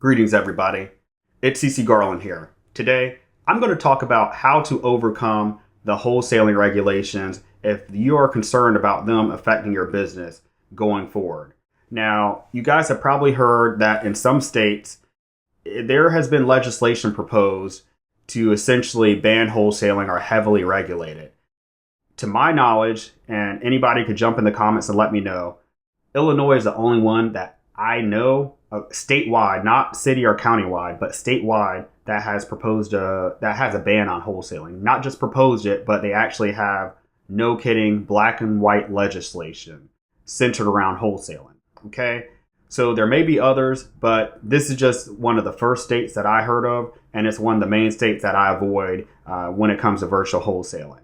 Greetings, everybody. It's CC Garland here. Today, I'm going to talk about how to overcome the wholesaling regulations if you are concerned about them affecting your business going forward. Now, you guys have probably heard that in some states, there has been legislation proposed to essentially ban wholesaling or heavily regulate it. To my knowledge, and anybody could jump in the comments and let me know, Illinois is the only one that I know statewide, not city or countywide, but statewide that has proposed that has a ban on wholesaling. Not just proposed it, but they actually have, no kidding, black and white legislation centered around wholesaling. Okay, so there may be others, but this is just one of the first states that I heard of, and it's one of the main states that I avoid when it comes to virtual wholesaling.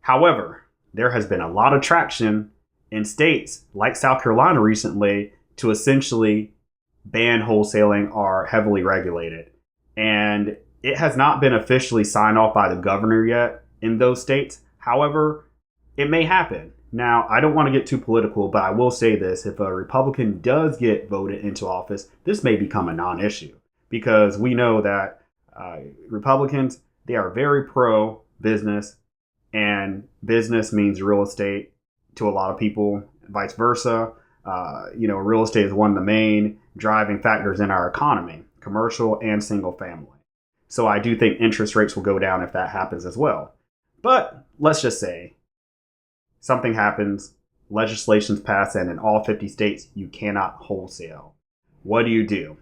However, there has been a lot of traction in states like South Carolina recently to essentially ban wholesaling or heavily regulate it. And it has not been officially signed off by the governor yet in those states. However, it may happen. Now, I don't want to get too political, but I will say this. If a Republican does get voted into office, this may become a non-issue because we know that Republicans, they are very pro-business, and business means real estate to a lot of people, vice versa. Real estate is one of the main driving factors in our economy, commercial and single family. So I do think interest rates will go down if that happens as well. But let's just say something happens, legislation's passed, and in all 50 states, you cannot wholesale. What do you do?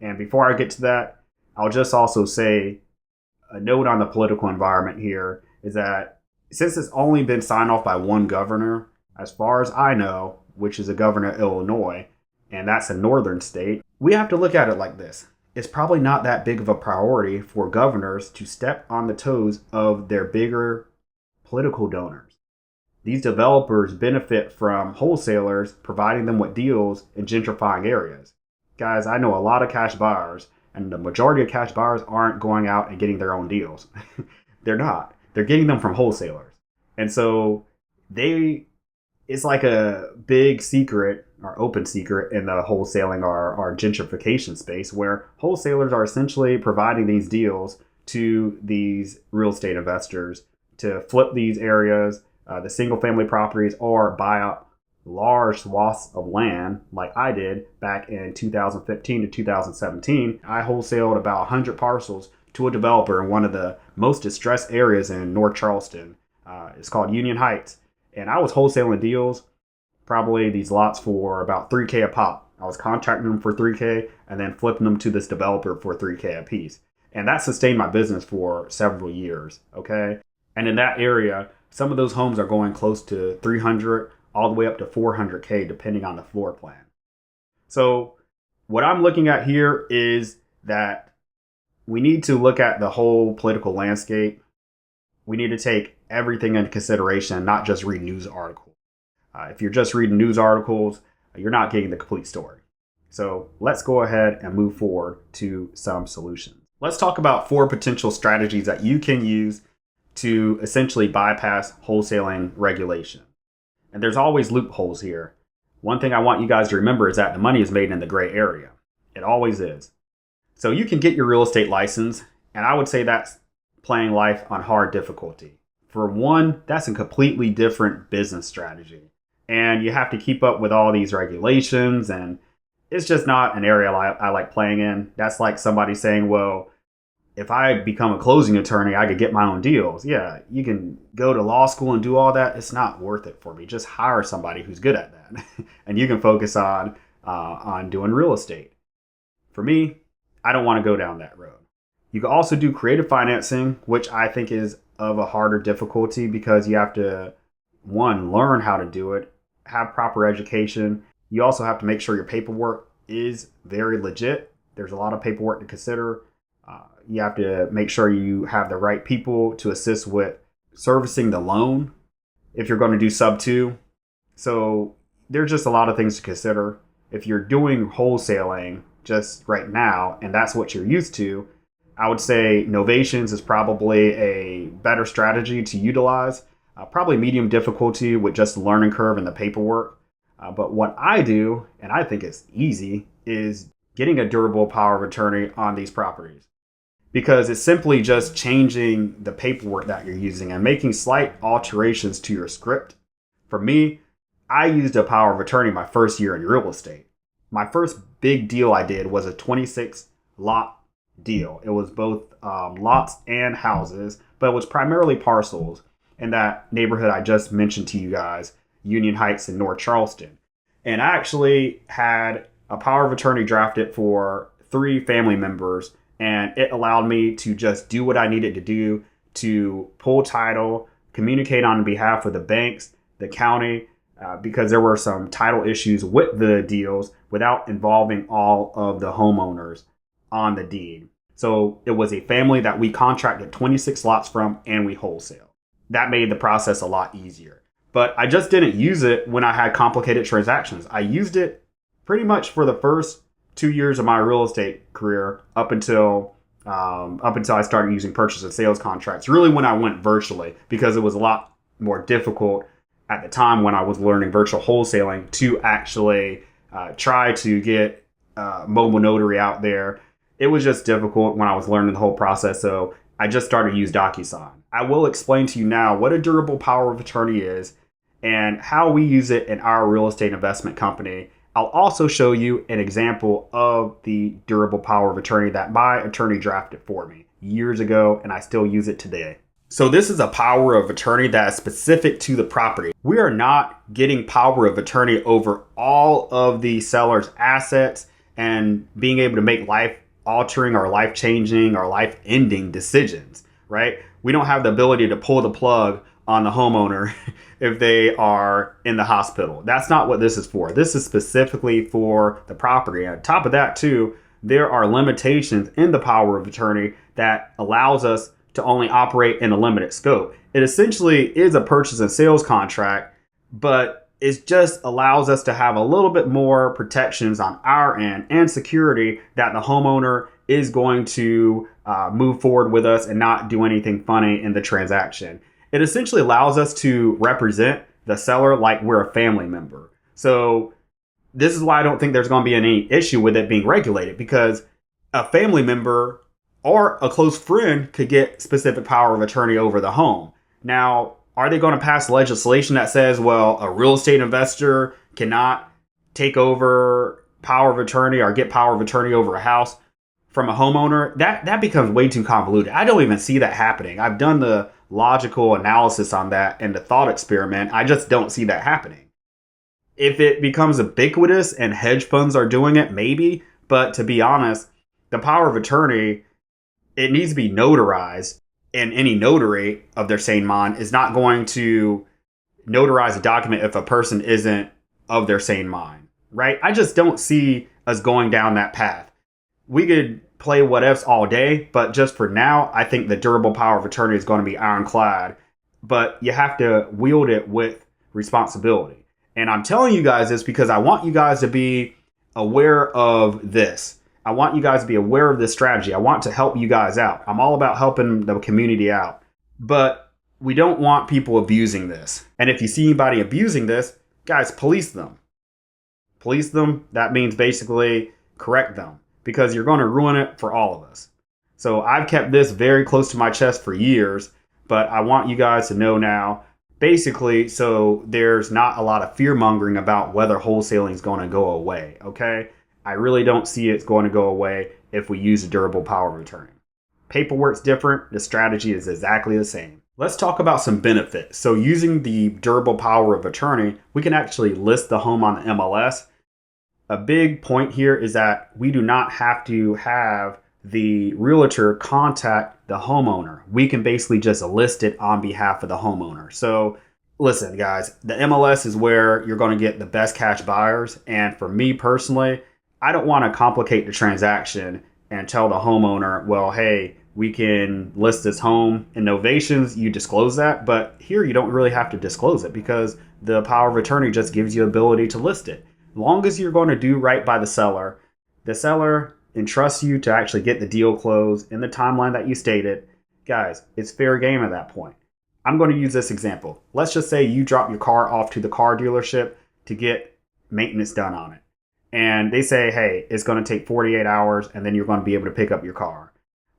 And before I get to that, I'll just also say a note on the political environment here is that since it's only been signed off by one governor, as far as I know, which is a governor of Illinois, and that's a northern state, we have to look at it like this. It's probably not that big of a priority for governors to step on the toes of their bigger political donors. These developers benefit from wholesalers providing them with deals in gentrifying areas. Guys, I know a lot of cash buyers, and the majority of cash buyers aren't going out and getting their own deals. They're not. They're getting them from wholesalers. And so it's like a big secret or open secret in the wholesaling or gentrification space where wholesalers are essentially providing these deals to these real estate investors to flip these areas, the single family properties, or buy up large swaths of land like I did back in 2015 to 2017. I wholesaled about 100 parcels to a developer in one of the most distressed areas in North Charleston. It's called Union Heights. And I was wholesaling deals, probably these lots for about $3K a pop. I was contracting them for $3K and then flipping them to this developer for $3K a piece. And that sustained my business for several years, okay? And in that area, some of those homes are going close to 300 all the way up to 400K depending on the floor plan. So what I'm looking at here is that we need to look at the whole political landscape. We need to take everything into consideration, not just read news articles. If you're just reading news articles, you're not getting the complete story. So let's go ahead and move forward to some solutions. Let's talk about 4 potential strategies that you can use to essentially bypass wholesaling regulation. And there's always loopholes here. One thing I want you guys to remember is that the money is made in the gray area. It always is. So you can get your real estate license, and I would say that's playing life on hard difficulty. For one, that's a completely different business strategy. And you have to keep up with all these regulations, and it's just not an area I like playing in. That's like somebody saying, well, if I become a closing attorney, I could get my own deals. Yeah, you can go to law school and do all that. It's not worth it for me. Just hire somebody who's good at that. And you can focus on doing real estate. For me, I don't want to go down that road. You can also do creative financing, which I think is of a harder difficulty because you have to, one, learn how to do it, have proper education. You also have to make sure your paperwork is very legit. There's a lot of paperwork to consider. You have to make sure you have the right people to assist with servicing the loan if you're going to do sub 2. So there's just a lot of things to consider. If you're doing wholesaling just right now, and that's what you're used to, I would say novations is probably a better strategy to utilize. Probably medium difficulty with just the learning curve and the paperwork. But what I do, and I think it's easy, is getting a durable power of attorney on these properties, because it's simply just changing the paperwork that you're using and making slight alterations to your script. For me, I used a power of attorney my first year in real estate. My first big deal I did was a 26 lot deal. It was both lots and houses, but it was primarily parcels in that neighborhood I just mentioned to you guys, Union Heights in North Charleston. And I actually had a power of attorney drafted for 3 family members, and it allowed me to just do what I needed to do to pull title, communicate on behalf of the banks, the county, because there were some title issues with the deals without involving all of the homeowners on the deed. So it was a family that we contracted 26 lots from, and we wholesale. That made the process a lot easier. But I just didn't use it when I had complicated transactions. I used it pretty much for the first 2 years of my real estate career up until I started using purchase and sales contracts. Really, when I went virtually, because it was a lot more difficult at the time when I was learning virtual wholesaling to actually try to get mobile notary out there. It was just difficult when I was learning the whole process. So I just started to use DocuSign. I will explain to you now what a durable power of attorney is and how we use it in our real estate investment company. I'll also show you an example of the durable power of attorney that my attorney drafted for me years ago, and I still use it today. So this is a power of attorney that is specific to the property. We are not getting power of attorney over all of the seller's assets and being able to make life-altering or life-changing or life-ending decisions, right? We don't have the ability to pull the plug on the homeowner if they are in the hospital. That's not what this is for. This is specifically for the property. And on top of that, too, there are limitations in the power of attorney that allows us to only operate in a limited scope. It essentially is a purchase and sales contract, but it just allows us to have a little bit more protections on our end and security that the homeowner is going to move forward with us and not do anything funny in the transaction. It essentially allows us to represent the seller like we're a family member. So this is why I don't think there's going to be any issue with it being regulated, because a family member or a close friend could get specific power of attorney over the home. Now, are they going to pass legislation that says, well, a real estate investor cannot take over power of attorney or get power of attorney over a house from a homeowner? That becomes way too convoluted. I don't even see that happening. I've done the logical analysis on that and the thought experiment. I just don't see that happening. If it becomes ubiquitous and hedge funds are doing it, maybe. But to be honest, the power of attorney, it needs to be notarized, and any notary of their sane mind is not going to notarize a document if a person isn't of their sane mind, right? I just don't see us going down that path. We could play what ifs all day, but just for now, I think the durable power of attorney is going to be ironclad, but you have to wield it with responsibility. And I'm telling you guys this because I want you guys to be aware of this. I want you guys to be aware of this strategy. I want to help you guys out. I'm all about helping the community out, but we don't want people abusing this. And if you see anybody abusing this, guys, police them. Police them. That means basically correct them, because you're going to ruin it for all of us. So I've kept this very close to my chest for years, but I want you guys to know now, basically, so there's not a lot of fear mongering about whether wholesaling is going to go away, okay? I really don't see it's going to go away if we use a durable power of attorney. Paperwork's different. The strategy is exactly the same. Let's talk about some benefits. So using the durable power of attorney, we can actually list the home on the MLS. A big point here is that we do not have to have the realtor contact the homeowner. We can basically just list it on behalf of the homeowner. So listen, guys, the MLS is where you're going to get the best cash buyers. And for me personally, I don't want to complicate the transaction and tell the homeowner, well, hey, we can list this home in novations. You disclose that. But here you don't really have to disclose it because the power of attorney just gives you the ability to list it. As long as you're going to do right by the seller entrusts you to actually get the deal closed in the timeline that you stated, guys, it's fair game at that point. I'm going to use this example. Let's just say you drop your car off to the car dealership to get maintenance done on it. and they say, hey, it's going to take 48 hours and then you're going to be able to pick up your car.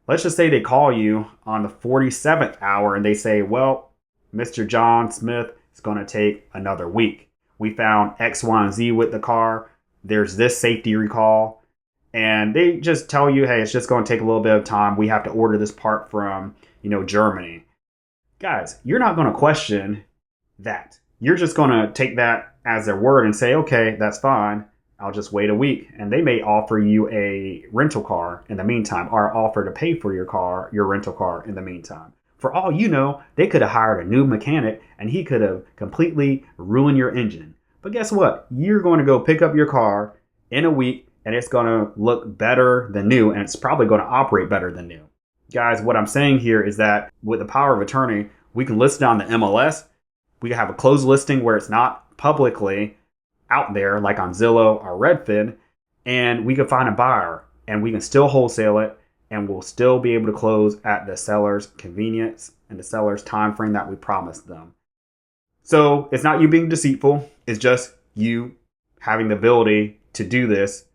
Let's just say they call you on the 47th hour and they say, well, Mr. John Smith, it's going to take another week. We found X, Y, and Z with the car. There's this safety recall. And they just tell you, hey, it's just going to take a little bit of time. We have to order this part from, Germany. Guys, you're not going to question that. You're just going to take that as their word and say, okay, that's fine. I'll just wait a week. And they may offer you a rental car in the meantime, or offer to pay for your rental car in the meantime. For all you know, they could have hired a new mechanic and he could have completely ruined your engine. But guess what? You're going to go pick up your car in a week and it's going to look better than new, and it's probably going to operate better than new. Guys, what I'm saying here is that with the power of attorney, we can list it on the MLS. We can have a closed listing where it's not publicly out there, like on Zillow or Redfin, and we can find a buyer and we can still wholesale it, and we'll still be able to close at the seller's convenience and the seller's time frame that we promised them. So it's not you being deceitful. It's just you having the ability to do this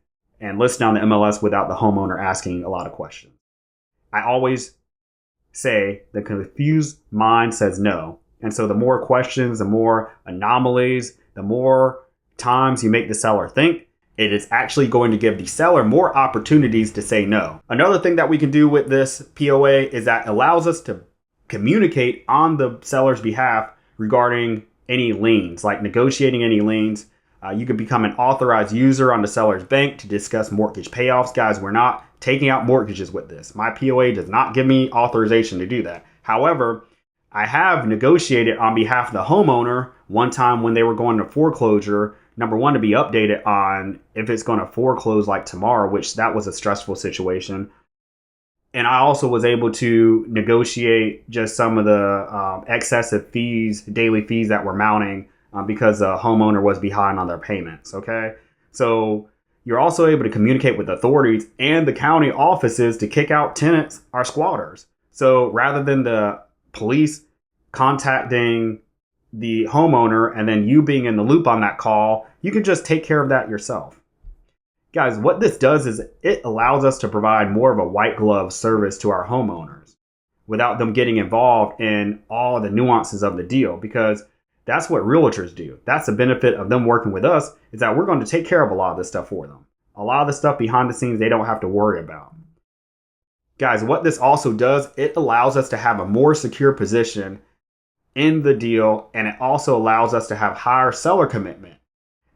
and list on the MLS without the homeowner asking a lot of questions. I always say the confused mind says no. And so the more questions, the more anomalies, the more times you make the seller think, it is actually going to give the seller more opportunities to say no. Another thing that we can do with this POA is that it allows us to communicate on the seller's behalf regarding any liens, like negotiating any liens. You can become an authorized user on the seller's bank to discuss mortgage payoffs. Guys, we're not taking out mortgages with this. My POA does not give me authorization to do that. However, I have negotiated on behalf of the homeowner one time when they were going to foreclosure. Number one, to be updated on if it's going to foreclose like tomorrow, which that was a stressful situation. And I also was able to negotiate just some of the excessive fees, daily fees that were mounting because the homeowner was behind on their payments. Okay. So you're also able to communicate with authorities and the county offices to kick out tenants or squatters. So rather than the police contacting the homeowner and then you being in the loop on that call, you can just take care of that yourself. Guys, what this does is it allows us to provide more of a white glove service to our homeowners without them getting involved in all the nuances of the deal, because that's what realtors do. That's the benefit of them working with us, is that we're going to take care of a lot of this stuff for them. A lot of the stuff behind the scenes they don't have to worry about. Guys, what this also does, it allows us to have a more secure position in the deal, and it also allows us to have higher seller commitment.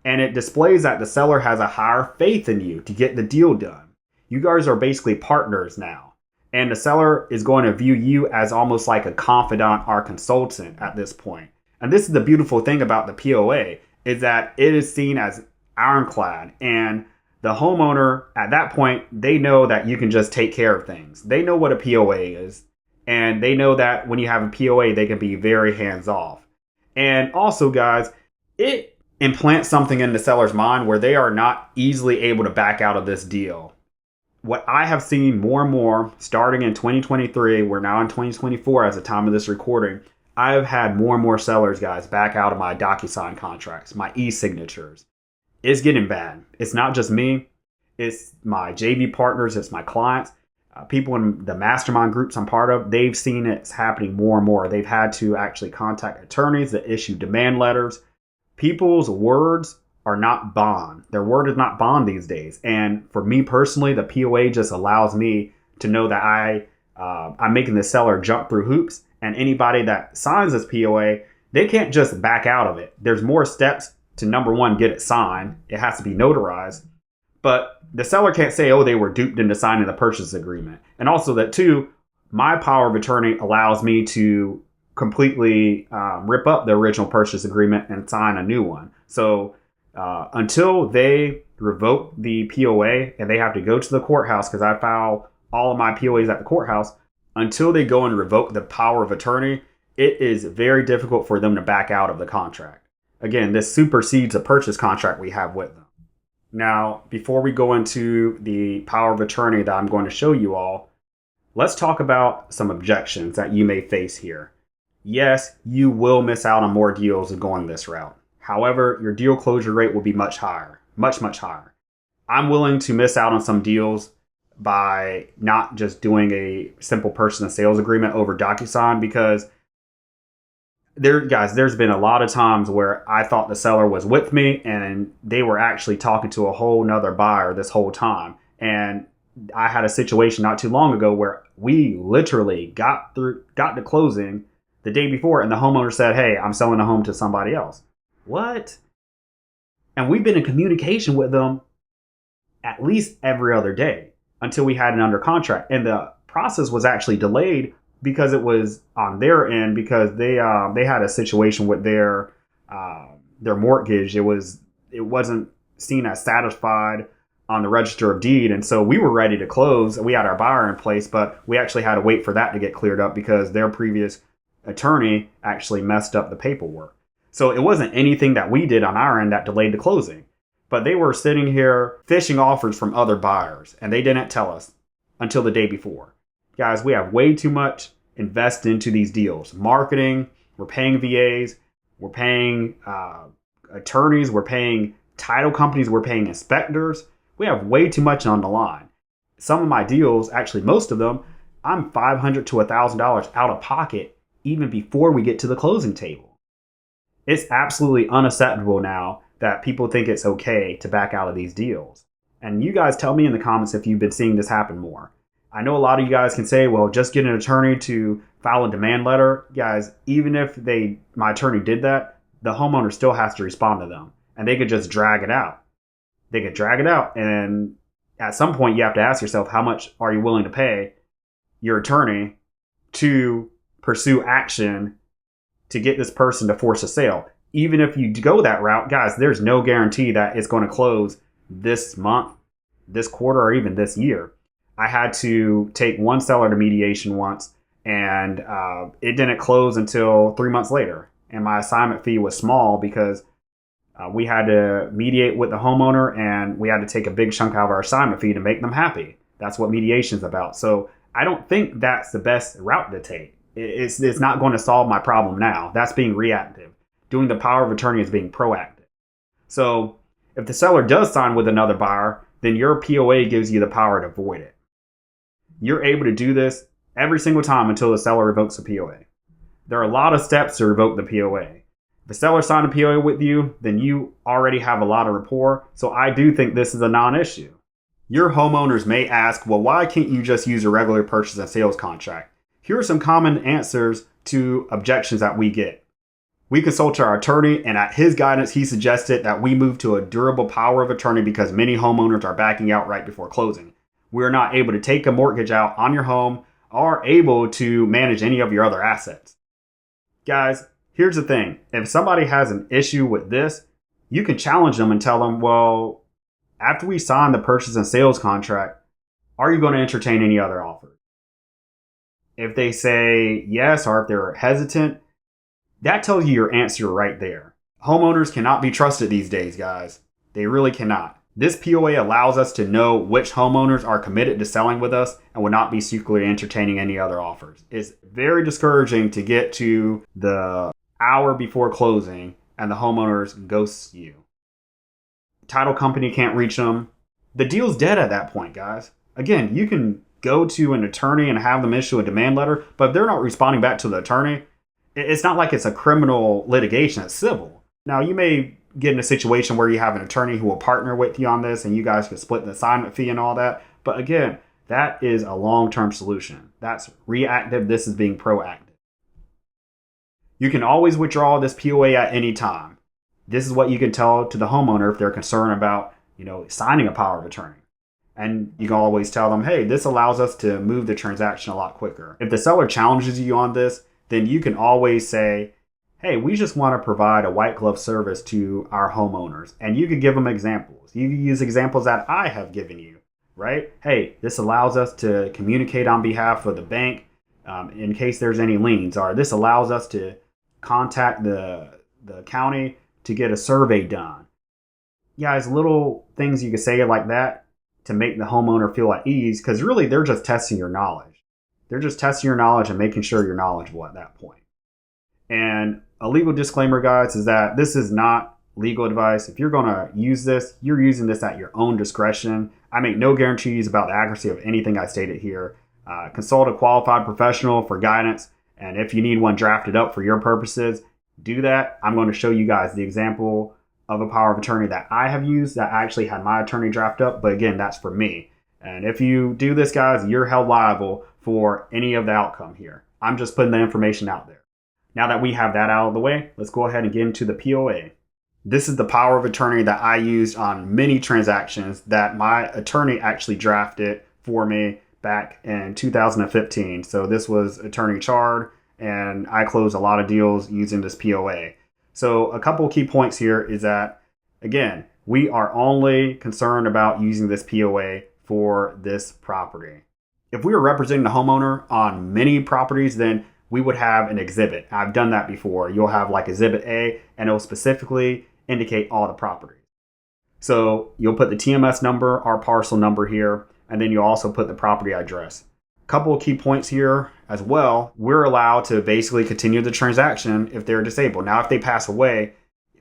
And it displays that the seller has a higher faith in you to get the deal done. You guys are basically partners now. And the seller is going to view you as almost like a confidant or consultant at this point. And this is the beautiful thing about the POA, is that it is seen as ironclad. And the homeowner at that point, they know that you can just take care of things. They know what a POA is. And they know that when you have a POA, they can be very hands off. And also, guys, it implants something in the seller's mind where they are not easily able to back out of this deal. What I have seen more and more, starting in 2023, we're now in 2024 as the time of this recording, I've had more and more sellers, guys, back out of my DocuSign contracts, my e-signatures. It's getting bad. It's not just me. It's my JV partners. It's my clients. People in the mastermind groups I'm part of, they've seen it's happening more and more. They've had to actually contact attorneys that issue demand letters. People's words are not bond. Their word is not bond these days. And for me personally, the POA just allows me to know that I'm making the seller jump through hoops. And anybody that signs this POA, they can't just back out of it. There's more steps to, number one, get it signed. It has to be notarized. But the seller can't say, oh, they were duped into signing the purchase agreement. And also that, too, my power of attorney allows me to completely rip up the original purchase agreement and sign a new one. So until they revoke the POA and they have to go to the courthouse, because I file all of my POAs at the courthouse, until they go and revoke the power of attorney, it is very difficult for them to back out of the contract. Again, this supersedes a purchase contract we have with them. Now, before we go into the power of attorney that I'm going to show you all, let's talk about some objections that you may face here. Yes, you will miss out on more deals of going this route. However, your deal closure rate will be much higher, much, much higher. I'm willing to miss out on some deals by not just doing a simple purchase and sales agreement over DocuSign, because there's been a lot of times where I thought the seller was with me and they were actually talking to a whole nother buyer this whole time. And I had a situation not too long ago where we literally got to closing the day before, and the homeowner said, "Hey, I'm selling a home to somebody else." What? And we've been in communication with them at least every other day until we had it under contract. And the process was actually delayed because it was on their end, because they had a situation with their mortgage. It wasn't seen as satisfied on the register of deed, and so we were ready to close. We had our buyer in place, but we actually had to wait for that to get cleared up because their previous attorney actually messed up the paperwork. So it wasn't anything that we did on our end that delayed the closing, but they were sitting here fishing offers from other buyers, and they didn't tell us until the day before. Guys, we have way too much invested into these deals. Marketing, we're paying VAs, we're paying attorneys, we're paying title companies, we're paying inspectors. We have way too much on the line. Some of my deals, actually most of them, I'm $500 to $1,000 out of pocket even before we get to the closing table. It's absolutely unacceptable now that people think it's okay to back out of these deals. And you guys tell me in the comments if you've been seeing this happen more. I know a lot of you guys can say, well, just get an attorney to file a demand letter. Guys, even if my attorney did that, the homeowner still has to respond to them. And they could just drag it out. They could drag it out. And at some point, you have to ask yourself, how much are you willing to pay your attorney to pursue action to get this person to force a sale? Even if you go that route, guys, there's no guarantee that it's going to close this month, this quarter, or even this year. I had to take one seller to mediation once, and it didn't close until 3 months later. And my assignment fee was small because we had to mediate with the homeowner, and we had to take a big chunk out of our assignment fee to make them happy. That's what mediation is about. So I don't think that's the best route to take. It's not going to solve my problem now. That's being reactive. Doing the power of attorney is being proactive. So if the seller does sign with another buyer, then your POA gives you the power to void it. You're able to do this every single time until the seller revokes a POA. There are a lot of steps to revoke the POA. If the seller signed a POA with you, then you already have a lot of rapport. So I do think this is a non-issue. Your homeowners may ask, well, why can't you just use a regular purchase and sales contract? Here are some common answers to objections that we get. We consulted our attorney, and at his guidance, he suggested that we move to a durable power of attorney because many homeowners are backing out right before closing. We're not able to take a mortgage out on your home or able to manage any of your other assets. Guys, here's the thing. If somebody has an issue with this, you can challenge them and tell them, well, after we sign the purchase and sales contract, are you going to entertain any other offers? If they say yes, or if they're hesitant, that tells you your answer right there. Homeowners cannot be trusted these days, guys. They really cannot. This POA allows us to know which homeowners are committed to selling with us and will not be secretly entertaining any other offers. It's very discouraging to get to the hour before closing and the homeowners ghost you. Title company can't reach them. The deal's dead at that point, guys. Again, you can go to an attorney and have them issue a demand letter, but if they're not responding back to the attorney, it's not like it's a criminal litigation, it's civil. Now, you may get in a situation where you have an attorney who will partner with you on this and you guys can split the assignment fee and all that. But again, that is a long-term solution. That's reactive. This is being proactive. You can always withdraw this POA at any time. This is what you can tell to the homeowner if they're concerned about, signing a power of attorney. And you can always tell them, hey, this allows us to move the transaction a lot quicker. If the seller challenges you on this, then you can always say, hey, we just want to provide a white glove service to our homeowners. And you could give them examples. You can use examples that I have given you, right? Hey, this allows us to communicate on behalf of the bank in case there's any liens, or this allows us to contact the county to get a survey done. Guys, little things you can say like that to make the homeowner feel at ease, because really they're just testing your knowledge. They're just testing your knowledge and making sure you're knowledgeable at that point. And a legal disclaimer, guys, is that this is not legal advice. If you're going to use this, you're using this at your own discretion. I make no guarantees about the accuracy of anything I stated here. Consult a qualified professional for guidance. And if you need one drafted up for your purposes, do that. I'm going to show you guys the example of a power of attorney that I have used that I actually had my attorney draft up. But again, that's for me. And if you do this, guys, you're held liable for any of the outcome here. I'm just putting the information out there. Now that we have that out of the way, let's go ahead and get into the POA. This is the power of attorney that I used on many transactions that my attorney actually drafted for me back in 2015. So this was attorney Chard, and I closed a lot of deals using this POA. So a couple of key points here is that, again, we are only concerned about using this POA for this property. If we were representing the homeowner on many properties, then we would have an exhibit. I've done that before. You'll have like exhibit A, and it'll specifically indicate all the properties. So you'll put the TMS number, our parcel number here, and then you'll also put the property address. A couple of key points here as well. We're allowed to basically continue the transaction if they're disabled. Now, if they pass away,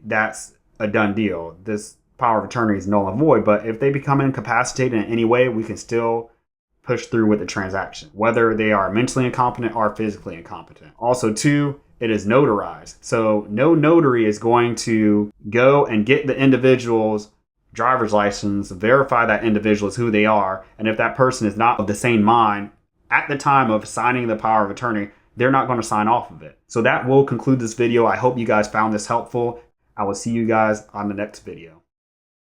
that's a done deal. This power of attorney is null and void, but if they become incapacitated in any way, we can still push through with the transaction, whether they are mentally incompetent or physically incompetent. Also, two, it is notarized. So no notary is going to go and get the individual's driver's license, verify that individual is who they are, and if that person is not of the same mind at the time of signing the power of attorney, they're not going to sign off of it. So that will conclude this video. I hope you guys found this helpful. I will see you guys on the next video.